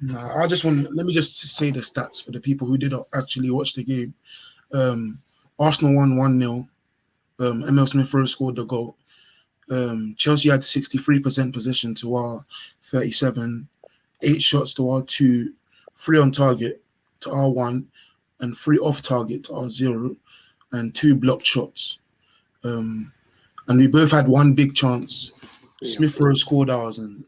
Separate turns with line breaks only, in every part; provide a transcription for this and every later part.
Nah, let me just say the stats for the people who did not actually watch the game. Arsenal won 1-0. Emil Smith-Rowe scored the goal. Chelsea had 63% possession to our 37, 8 shots to our 2, 3 on target to our 1, and 3 off target to our 0, and 2 blocked shots. And we both had one big chance. Smith-Rowe scored ours and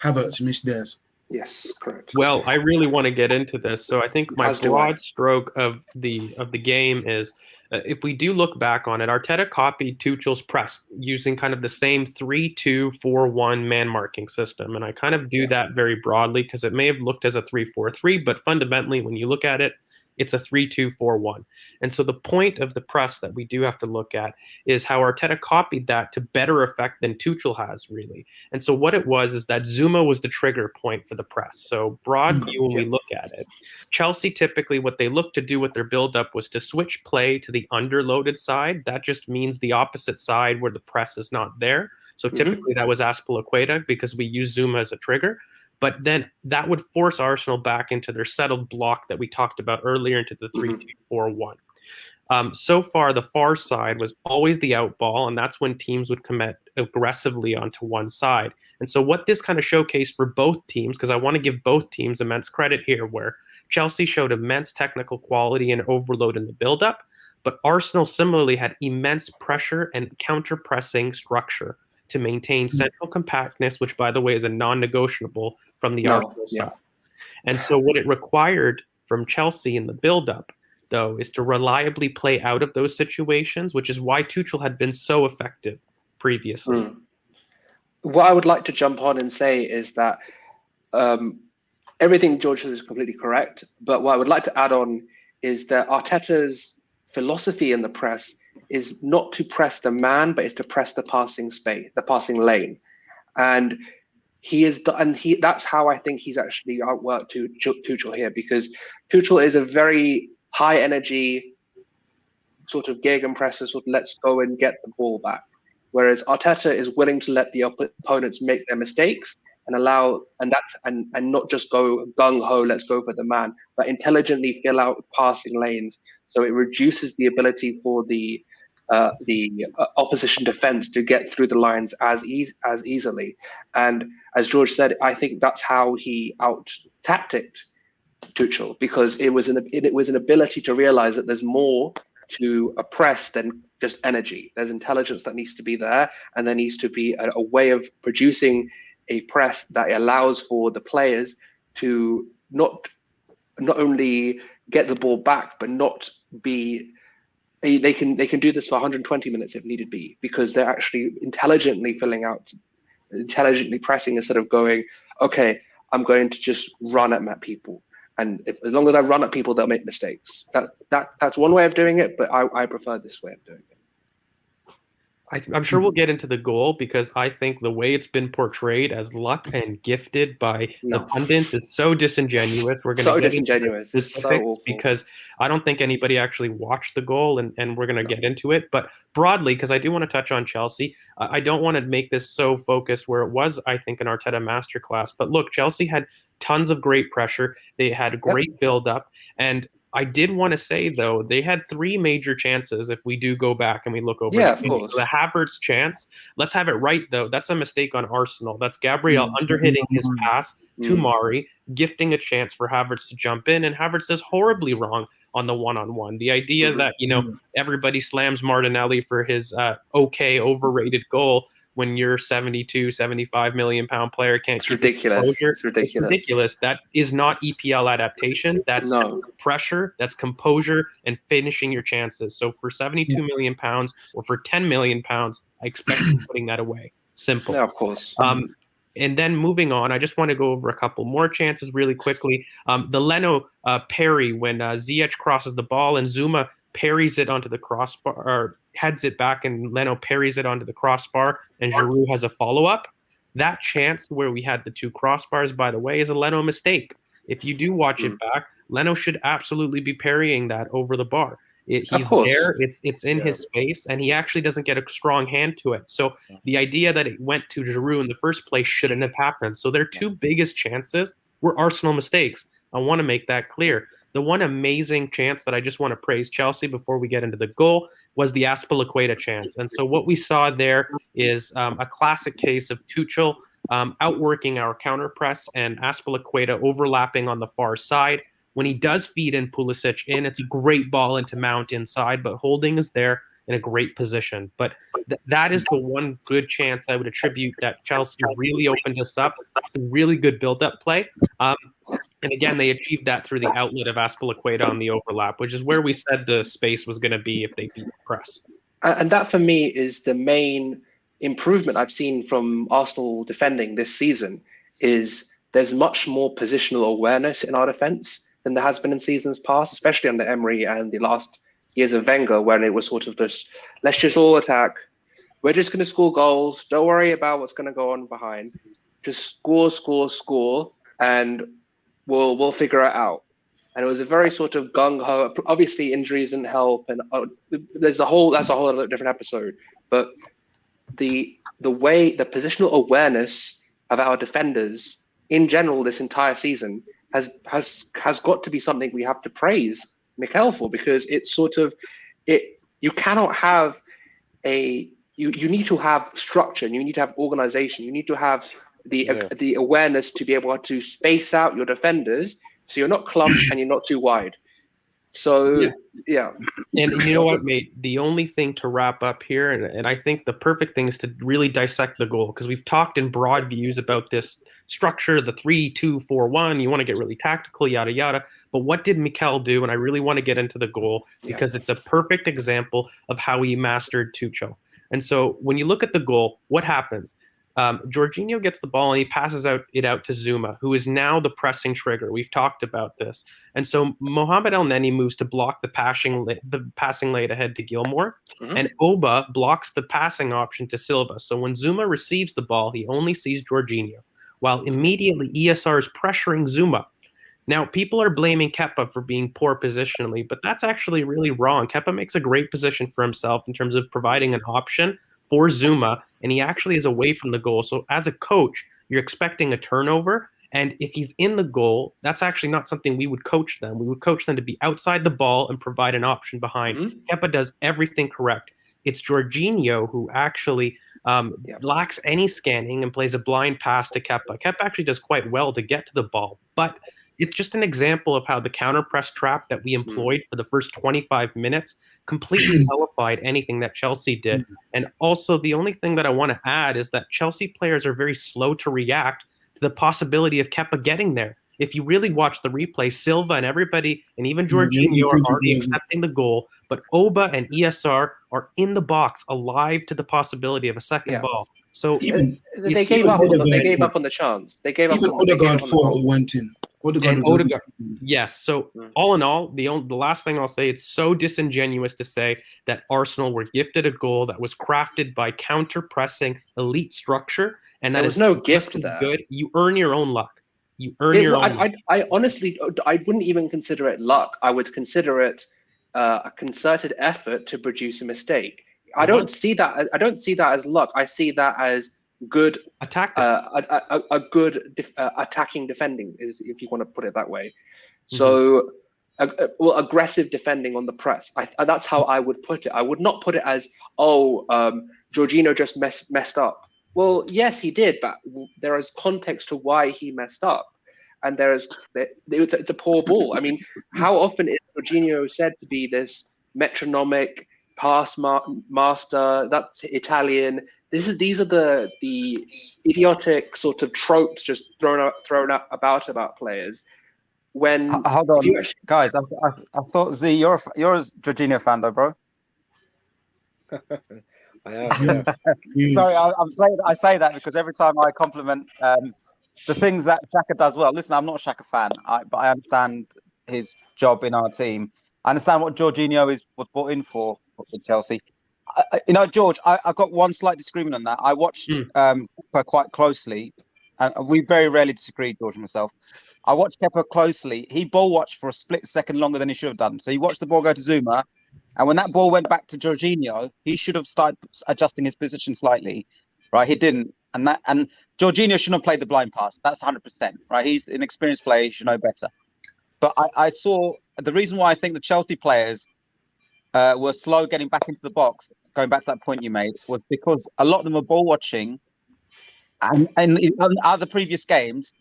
Havertz missed theirs.
Yes, correct.
Well, I really want to get into this. So I think my broad stroke of the game is, if we do look back on it, Arteta copied Tuchel's press using kind of the same 3-2-4-1 man marking system. And I kind of do that very broadly because it may have looked as a 3-4-3, but fundamentally, when you look at it, it's a 3-2-4-1. And so the point of the press that we do have to look at is how Arteta copied that to better effect than Tuchel has, really. And so what it was is that Zuma was the trigger point for the press. So broad view when we look at it. Chelsea, typically what they look to do with their build-up was to switch play to the underloaded side. That just means the opposite side where the press is not there. So typically that was Azpilicueta because we use Zuma as a trigger. But then that would force Arsenal back into their settled block that we talked about earlier into the 3-2-4-1. So far, the far side was always the out ball, and that's when teams would commit aggressively onto one side. And so what this kind of showcased for both teams, because I want to give both teams immense credit here, where Chelsea showed immense technical quality and overload in the build-up, but Arsenal similarly had immense pressure and counter-pressing structure to maintain central compactness, which, by the way, is a non-negotiable from the Arsenal side. And so what it required from Chelsea in the build-up, though, is to reliably play out of those situations, which is why Tuchel had been so effective previously.
What I would like to jump on and say is that everything George says is completely correct, but what I would like to add on is that Arteta's philosophy in the press is not to press the man, but is to press the passing space, the passing lane. And that's how I think he's actually outworked Tuchel here, because Tuchel is a very high energy sort of gegenpresser, sort of let's go and get the ball back. Whereas Arteta is willing to let the opponents make their mistakes and not just go gung ho, let's go for the man, but intelligently fill out passing lanes. So it reduces the ability for the opposition defense to get through the lines as easily. And as George said, I think that's how he out-tacticked Tuchel, because it was an ability to realize that there's more to a press than just energy. There's intelligence that needs to be there, and there needs to be a way of producing a press that allows for the players to not only get the ball back, but not be. They can do this for 120 minutes if needed be, because they're actually intelligently pressing instead of going, okay, I'm going to just run at people. And as long as I run at people, they'll make mistakes. That's one way of doing it, but I prefer this way of doing it.
I'm sure we'll get into the goal, because I think the way it's been portrayed as luck and gifted by the pundits is so disingenuous. We're going to get into specifics because I don't think anybody actually watched the goal, and we're going to get into it. But broadly, because I do want to touch on Chelsea, I don't want to make this so focused where it was, I think, an Arteta masterclass. But look, Chelsea had tons of great pressure. They had great build-up, and I did want to say, though, they had 3 major chances if we do go back and we look over.
Yeah, of course.
So the Havertz chance, let's have it right, though. That's a mistake on Arsenal. That's Gabriel underhitting his pass to Mari, gifting a chance for Havertz to jump in, and Havertz is horribly wrong on the one-on-one. The idea that, everybody slams Martinelli for his overrated goal when your 72, 75 million pound player can't.
It's ridiculous.
It's ridiculous. That is not EPL adaptation. That's pressure, that's composure, and finishing your chances. So for 72 million pounds or for 10 million pounds, I expect you putting that away. Simple.
Yeah, of course.
And then moving on, I just want to go over a couple more chances really quickly. The Leno parry when Ziyech crosses the ball and Zuma parries it onto the crossbar, or heads it back, and Leno parries it onto the crossbar, and Giroud has a follow-up. That chance where we had the 2 crossbars, by the way, is a Leno mistake. If you do watch it back, Leno should absolutely be parrying that over the bar. He's there, it's in his space, and he actually doesn't get a strong hand to it. So the idea that it went to Giroud in the first place shouldn't have happened. So their 2 biggest chances were Arsenal mistakes. I want to make that clear. The one amazing chance that I just want to praise Chelsea before we get into the goal was the Azpilicueta chance. And so what we saw there is a classic case of Tuchel outworking our counter press and Azpilicueta overlapping on the far side. When he does feed in Pulisic in, it's a great ball into Mount inside, but Holding is there in a great position. But that is the one good chance I would attribute that Chelsea really opened us up. Really good build-up play. And again, they achieved that through the outlet of Azpilicueta on the overlap, which is where we said the space was going to be if they beat the press.
And that, for me, is the main improvement I've seen from Arsenal defending this season, is there's much more positional awareness in our defence than there has been in seasons past, especially under Emery and the last years of Wenger, when it was sort of this, let's just all attack. We're just going to score goals. Don't worry about what's going to go on behind. Just score, and we'll figure it out. And it was a very sort of gung-ho. Obviously, injuries didn't help, and that's a whole other different episode. But the positional awareness of our defenders in general this entire season has got to be something we have to praise Mikel for, because it's sort of you cannot have you need to have structure, and you need to have organization, you need to have the awareness to be able to space out your defenders so you're not clumped and you're not too wide. So yeah.
And you know what, mate? The only thing to wrap up here, and I think the perfect thing is to really dissect the goal, because we've talked in broad views about this structure, the 3-2-4-1. You want to get really tactical, yada yada. But what did Mikel do? And I really want to get into the goal because it's a perfect example of how he mastered Tuchel. And so when you look at the goal, what happens? Jorginho gets the ball and he passes it out to Zuma, who is now the pressing trigger. We've talked about this. And so Mohamed El Neni moves to block the passing lane ahead to Gilmour, and Oba blocks the passing option to Silva. So when Zuma receives the ball, he only sees Jorginho, while immediately ESR is pressuring Zuma. Now, people are blaming Kepa for being poor positionally, but that's actually really wrong. Kepa makes a great position for himself in terms of providing an option for Zuma, and he actually is away from the goal. So as a coach, you're expecting a turnover, and if he's in the goal, that's actually not something we would coach them. We would coach them to be outside the ball and provide an option behind. Kepa does everything correct. It's Jorginho who actually lacks any scanning and plays a blind pass to Kepa. Kepa actually does quite well to get to the ball, but it's just an example of how the counter press trap that we employed for the first 25 minutes completely nullified anything that Chelsea did. And also, the only thing that I want to add is that Chelsea players are very slow to react to the possibility of Kepa getting there. If you really watch the replay, Silva and everybody, and even Jorginho, are already accepting the goal, but Oba and ESR are in the box, alive to the possibility of a second ball. So
they gave up on the chance. They gave up.
Odegaard thought it went in.
Odegaard. Yes. So all in all, the last thing I'll say, it's so disingenuous to say that Arsenal were gifted a goal that was crafted by counter-pressing elite structure, and that is no gift as good. You earn your own luck. You earn your own luck.
I honestly, I wouldn't even consider it luck. I would consider it a concerted effort to produce a mistake. I don't see that. I don't see that as luck. I see that as good attacking defending, is, if you want to put it that way. So aggressive defending on the press. That's how I would put it. I would not put it as Jorginho just messed up. Well, yes, he did, but there is context to why he messed up, and it's a poor ball. I mean, how often is Jorginho said to be this metronomic pass master? That's Italian. These are the idiotic sort of tropes just thrown about players. When
hold on, guys, I thought Z, you're a Jorginho fan though, bro.
I am.
Sorry, I say that because every time I compliment the things that Xhaka does well. Listen, I'm not a Xhaka fan, but I understand his job in our team. I understand what Jorginho was brought in for Chelsea. George, I've got one slight disagreement on that. I watched Kepa quite closely, and we very rarely disagree, George and myself. I watched Kepa closely. He ball watched for a split second longer than he should have done. So he watched the ball go to Zuma, and when that ball went back to Jorginho, he should have started adjusting his position slightly. right? He didn't, and Jorginho shouldn't have played the blind pass. That's 100%, right? He's an experienced player; he should know better. But I saw the reason why I think the Chelsea players were slow getting back into the box. Going back to that point you made, was because a lot of them were ball watching, and in other previous games,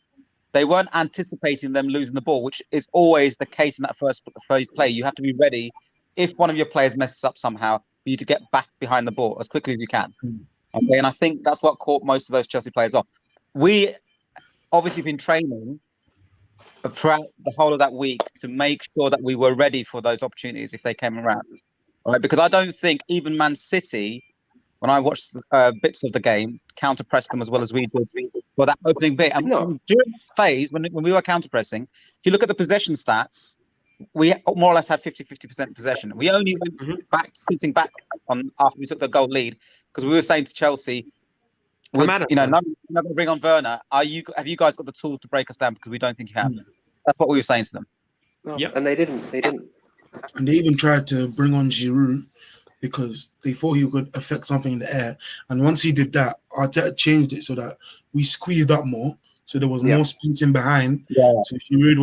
they weren't anticipating them losing the ball, which is always the case in that first phase play. You have to be ready if one of your players messes up somehow for you to get back behind the ball as quickly as you can. Okay, and I think that's what caught most of those Chelsea players off. We obviously been training throughout the whole of that week to make sure that we were ready for those opportunities if they came around. All right, because I don't think even Man City, when I watched bits of the game, counter-pressed them as well as we did for that opening bit. And during that phase, when we were counter-pressing, if you look at the possession stats, we more or less had 50% possession. We only went back, sitting back on after we took the goal lead, because we were saying to Chelsea, not going to bring on Werner. Have you guys got the tools to break us down? Because we don't think you have. That's what we were saying to them.
Yep. And they didn't.
And they even tried to bring on Giroud because they thought he could affect something in the air. And once he did that, Arteta changed it so that we squeezed up more. So there was more space in behind. Yeah. So Giroud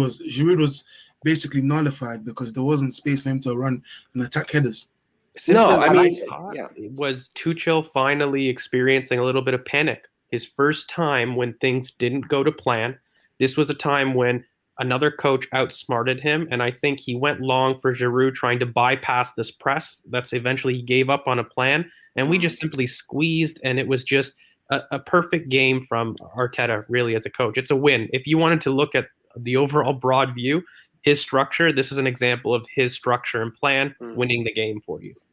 was basically nullified because there wasn't space for him to run and attack headers.
It was Tuchel finally experiencing a little bit of panic. His first time when things didn't go to plan. This was a time when another coach outsmarted him, and I think he went long for Giroud trying to bypass this press. That's eventually he gave up on a plan, and we just simply squeezed, and it was just a perfect game from Arteta, really, as a coach. It's a win. If you wanted to look at the overall broad view, his structure, this is an example of his structure and plan winning the game for you.